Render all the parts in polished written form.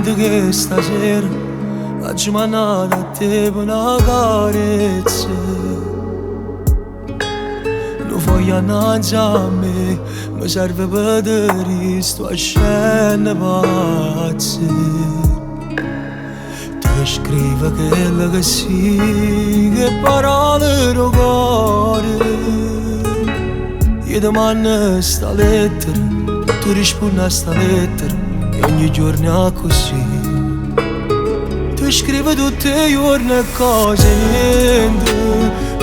niente che stasera faccio manata a te per una carezza. Lo voglio annanzi a me, mi serve per dire sto a scena pazza. Scrive quello che sì, che parole rogare. Io domando sta lettera, tu rispondi a sta lettera, e ogni giorno è così. Tu scrivi tutti i giorni cose niente,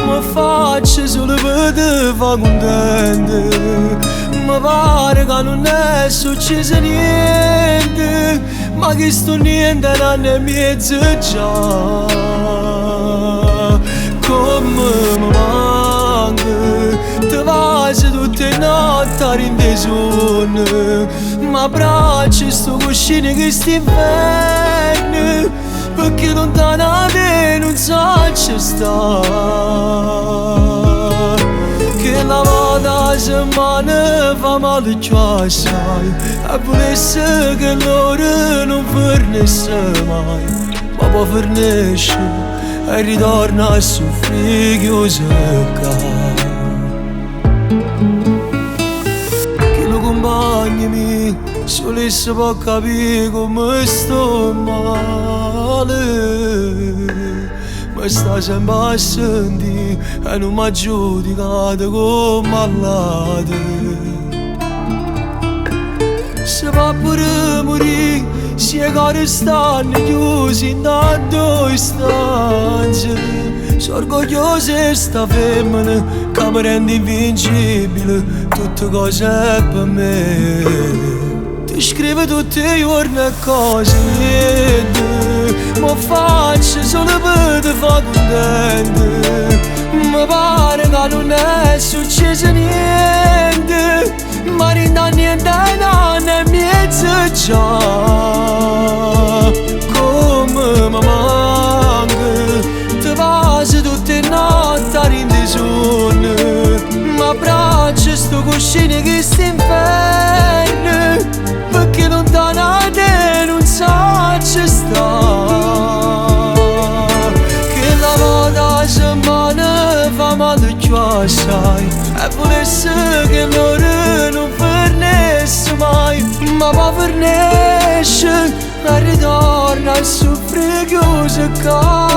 mi faccio solo per te fa contento. Mi pare che non è successo niente, ma che sto niente è un anno e mezzo già. Come mi manca, ti passi tutte le notti a rinde sonno, ma abbraccio sto cuscino che sti inverno, perché lontano da te non so ci sta. Che la volta settimana fa male più assai, e volesse che loro non fornisse mai, ma poi fornisce e ritorna a soffrire chiuso qua. Che lo compagno mio solesse può capire come sto male, ma sta sempre a sentire e non mi ha giudicato come malato. Se va pure morire, si è che stanno chiusi in due stanze. Sono orgoglioso di sta femmina che mi rende invincibile, tutte cose per me. Ti scrivo tutti i giorni cose niente, ma faccio solo per te fa contento. Mi pare che non è successo niente, ma rinda niente è un anno e mezzo già. Come mi manca, ti passi tutte le notti a rinde sonno, ma abbraccio sto cuscino che sta inverno, perché lontano da te non so ci sta. Che la volta settimana fa male più assai, e volesse che loro non fornisse mai, ma poi fornisce e ritorna a soffrire chiuso qua.